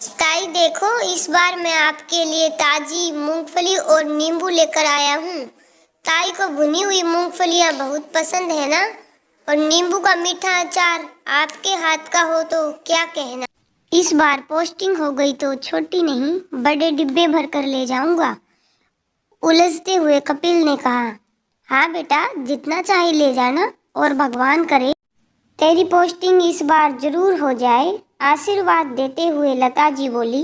ताई देखो, इस बार मैं आपके लिए ताजी मूंगफली और नींबू लेकर आया हूँ। ताई को भुनी हुई मूंगफलियाँ बहुत पसंद है ना? और नींबू का मीठा अचार आपके हाथ का हो तो क्या कहना। इस बार पोस्टिंग हो गई तो छोटी नहीं, बड़े डिब्बे भर कर ले जाऊंगा, उलझते हुए कपिल ने कहा। हाँ बेटा, जितना चाहे ले जाना और भगवान करे तेरी पोस्टिंग इस बार जरूर हो जाए, आशीर्वाद देते हुए लता जी बोली।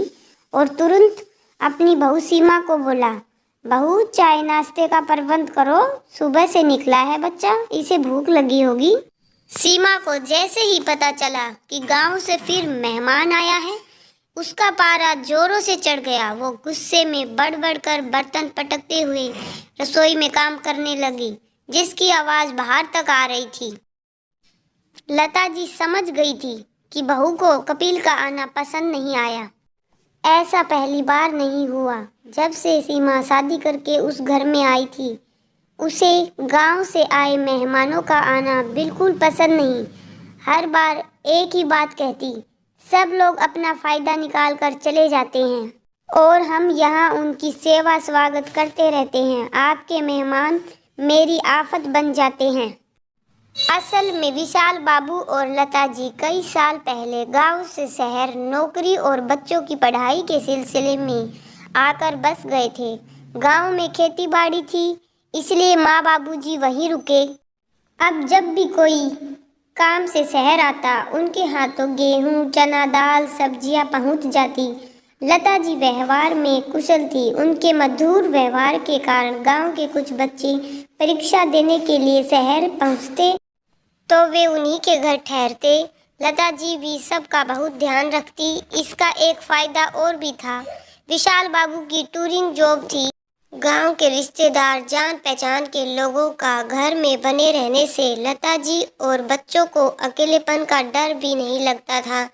और तुरंत अपनी बहू सीमा को बोला, बहू चाय नाश्ते का प्रबंध करो, सुबह से निकला है बच्चा, इसे भूख लगी होगी। सीमा को जैसे ही पता चला कि गांव से फिर मेहमान आया है, उसका पारा जोरों से चढ़ गया। वो गुस्से में बड़बड़ कर बर्तन पटकते हुए रसोई में काम करने लगी, जिसकी आवाज बाहर तक आ रही थी। लता जी समझ गई थी कि बहू को कपिल का आना पसंद नहीं आया। ऐसा पहली बार नहीं हुआ जब से सीमा शादी करके उस घर में आई थी। उसे गांव से आए मेहमानों का आना बिल्कुल पसंद नहीं। हर बार एक ही बात कहती, सब लोग अपना फायदा निकाल कर चले जाते हैं और हम यहाँ उनकी सेवा स्वागत करते रहते हैं। आपके मेहमान मेरी आफत बन जाते हैं। असल में विशाल बाबू और लता जी कई साल पहले गांव से शहर नौकरी और बच्चों की पढ़ाई के सिलसिले में आकर बस गए थे। गांव में खेती बाड़ी थी, इसलिए माँ बाबूजी वहीं रुके। अब जब भी कोई काम से शहर आता, उनके हाथों गेहूं, चना दाल, सब्जियां पहुंच जाती। लता जी व्यवहार में कुशल थी। उनके मधुर व्यवहार के कारण गांव के कुछ बच्चे परीक्षा देने के लिए शहर पहुंचते तो वे उन्हीं के घर ठहरते। लता जी भी सबका बहुत ध्यान रखती। इसका एक फायदा और भी था, विशाल बाबू की टूरिंग जॉब थी। गांव के रिश्तेदार, जान पहचान के लोगों का घर में बने रहने से लता जी और बच्चों को अकेलेपन का डर भी नहीं लगता था।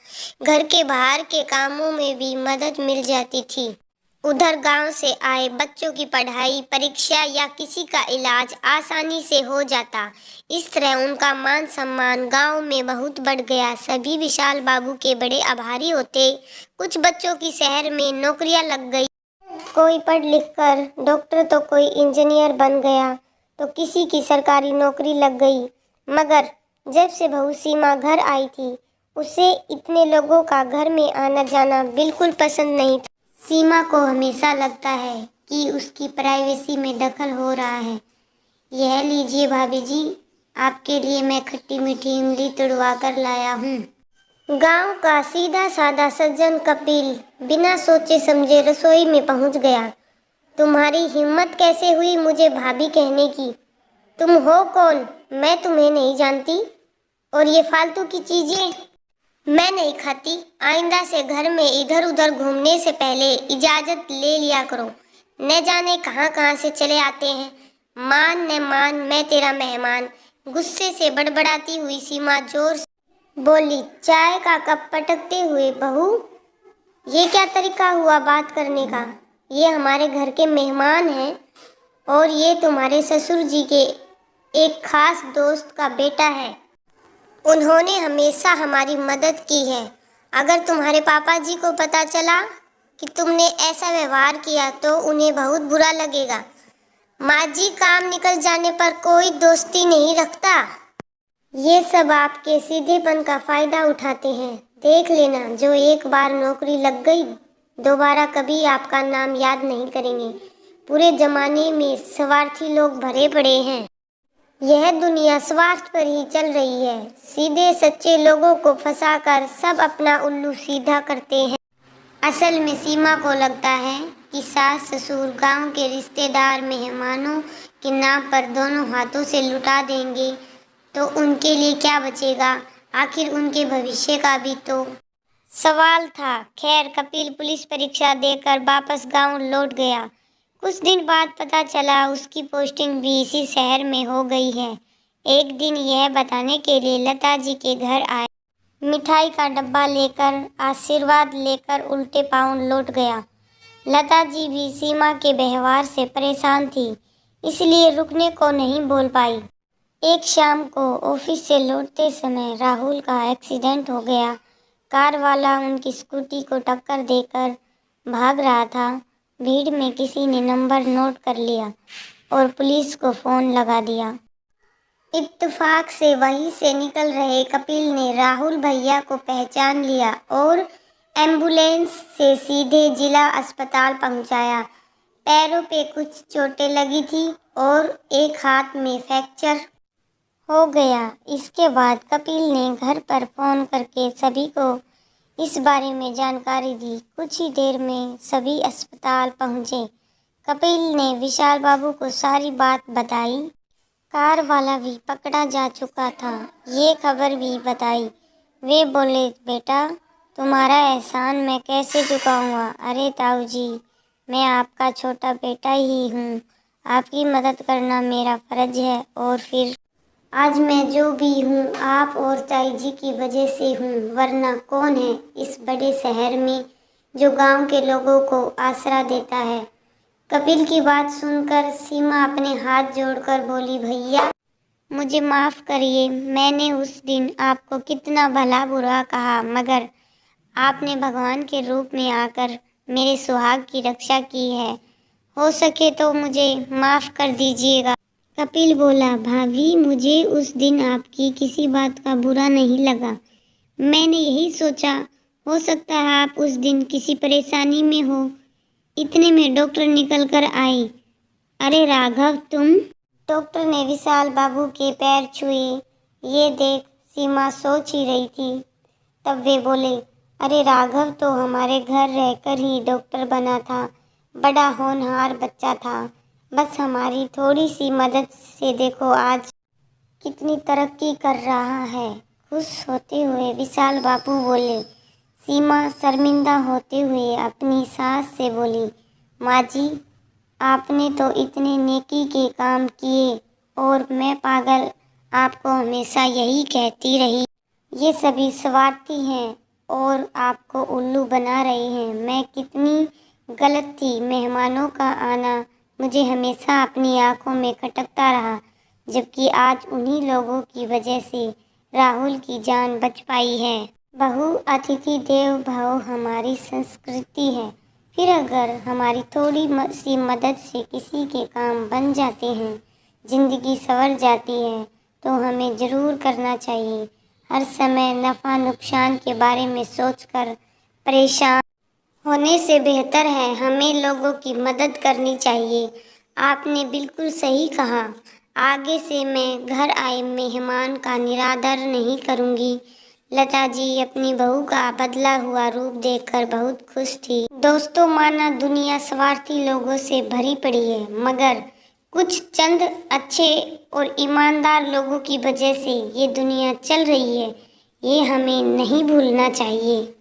घर के बाहर के कामों में भी मदद मिल जाती थी। उधर गांव से आए बच्चों की पढ़ाई, परीक्षा या किसी का इलाज आसानी से हो जाता। इस तरह उनका मान सम्मान गांव में बहुत बढ़ गया। सभी विशाल बाबू के बड़े आभारी होते। कुछ बच्चों की शहर में नौकरियां लग गई। कोई पढ़ लिख कर डॉक्टर तो कोई इंजीनियर बन गया, तो किसी की सरकारी नौकरी लग गई। मगर जब से बहू सीमा घर आई थी, उसे इतने लोगों का घर में आना जाना बिल्कुल पसंद नहीं था। सीमा को हमेशा लगता है कि उसकी प्राइवेसी में दखल हो रहा है। यह लीजिए भाभी जी, आपके लिए मैं खट्टी मीठी इमली तुड़वा कर लाया हूँ। गांव का सीधा साधा सज्जन कपिल बिना सोचे समझे रसोई में पहुंच गया। तुम्हारी हिम्मत कैसे हुई मुझे भाभी कहने की? तुम हो कौन? मैं तुम्हें नहीं जानती। और ये फालतू की चीजें मैं नहीं खाती। आइंदा से घर में इधर उधर घूमने से पहले इजाजत ले लिया करो। न जाने कहाँ कहाँ से चले आते हैं। मान न मान, मैं तेरा मेहमान। गुस्से से बड़बड़ाती हुई सीमा जोर से बोली, चाय का कप पटकते हुए, बहू ये क्या तरीका हुआ बात करने का? ये हमारे घर के मेहमान हैं और ये तुम्हारे ससुर जी के एक खास दोस्त का बेटा है। उन्होंने हमेशा हमारी मदद की है। अगर तुम्हारे पापा जी को पता चला कि तुमने ऐसा व्यवहार किया तो उन्हें बहुत बुरा लगेगा। माँ जी काम निकल जाने पर कोई दोस्ती नहीं रखता। ये सब आपके सीधेपन का फायदा उठाते हैं। देख लेना, जो एक बार नौकरी लग गई, दोबारा कभी आपका नाम याद नहीं करेंगे। पूरे जमाने में स्वार्थी लोग भरे पड़े हैं। यह दुनिया स्वार्थ पर ही चल रही है। सीधे सच्चे लोगों को फंसाकर सब अपना उल्लू सीधा करते हैं। असल में सीमा को लगता है कि सास ससुर गांव के रिश्तेदार मेहमानों के नाम पर दोनों हाथों से लुटा देंगे तो उनके लिए क्या बचेगा? आखिर उनके भविष्य का भी तो सवाल था। खैर, कपिल पुलिस परीक्षा देकर वापस गांव लौट गया। कुछ दिन बाद पता चला उसकी पोस्टिंग भी इसी शहर में हो गई है। एक दिन यह बताने के लिए लता जी के घर आए। मिठाई का डब्बा लेकर, आशीर्वाद लेकर उल्टे पाँव लौट गया। लता जी भी सीमा के व्यवहार से परेशान थी, इसलिए रुकने को नहीं बोल पाई। एक शाम को ऑफिस से लौटते समय राहुल का एक्सीडेंट हो गया। कार वाला उनकी स्कूटी को टक्कर देकर भाग रहा था। भीड़ में किसी ने नंबर नोट कर लिया और पुलिस को फ़ोन लगा दिया। इत्तेफाक से वहीं से निकल रहे कपिल ने राहुल भैया को पहचान लिया और एम्बुलेंस से सीधे जिला अस्पताल पहुंचाया। पैरों पे कुछ चोटें लगी थी और एक हाथ में फ्रैक्चर हो गया। इसके बाद कपिल ने घर पर फ़ोन करके सभी को इस बारे में जानकारी दी। कुछ ही देर में सभी अस्पताल पहुंचे। कपिल ने विशाल बाबू को सारी बात बताई। कार वाला भी पकड़ा जा चुका था, ये खबर भी बताई। वे बोले, बेटा तुम्हारा एहसान मैं कैसे चुकाऊंगा। अरे ताऊ जी, मैं आपका छोटा बेटा ही हूँ, आपकी मदद करना मेरा फ़र्ज है। और फिर आज मैं जो भी हूँ आप और ताई जी की वजह से हूँ, वरना कौन है इस बड़े शहर में जो गांव के लोगों को आसरा देता है। कपिल की बात सुनकर सीमा अपने हाथ जोड़कर बोली, भैया मुझे माफ़ करिए, मैंने उस दिन आपको कितना भला बुरा कहा, मगर आपने भगवान के रूप में आकर मेरे सुहाग की रक्षा की है। हो सके तो मुझे माफ़ कर दीजिएगा। कपिल बोला, भाभी मुझे उस दिन आपकी किसी बात का बुरा नहीं लगा। मैंने यही सोचा, हो सकता है आप उस दिन किसी परेशानी में हो। इतने में डॉक्टर निकल कर आई। अरे राघव तुम। डॉक्टर ने विशाल बाबू के पैर छुए। ये देख सीमा सोच ही रही थी। तब वे बोले, अरे राघव तो हमारे घर रहकर ही डॉक्टर बना था, बड़ा होनहार बच्चा था। बस हमारी थोड़ी सी मदद से देखो आज कितनी तरक्की कर रहा है। खुश होते हुए विशाल बाबू बोले। सीमा शर्मिंदा होते हुए अपनी सास से बोली, माँ जी आपने तो इतने नेकी के काम किए और मैं पागल आपको हमेशा यही कहती रही, ये सभी स्वार्थी हैं और आपको उल्लू बना रहे हैं। मैं कितनी गलत थी। मेहमानों का आना मुझे हमेशा अपनी आंखों में खटकता रहा, जबकि आज उन्हीं लोगों की वजह से राहुल की जान बच पाई है। बहु अतिथि देव भव हमारी संस्कृति है। फिर अगर हमारी थोड़ी सी मदद से किसी के काम बन जाते हैं, जिंदगी संवर जाती है, तो हमें ज़रूर करना चाहिए। हर समय नफ़ा नुकसान के बारे में सोचकर परेशान होने से बेहतर है हमें लोगों की मदद करनी चाहिए। आपने बिल्कुल सही कहा। आगे से मैं घर आए मेहमान का निरादर नहीं करूँगी। लता जी अपनी बहू का बदला हुआ रूप देखकर बहुत खुश थी। दोस्तों माना दुनिया स्वार्थी लोगों से भरी पड़ी है, मगर कुछ चंद अच्छे और ईमानदार लोगों की वजह से ये दुनिया चल रही है। ये हमें नहीं भूलना चाहिए।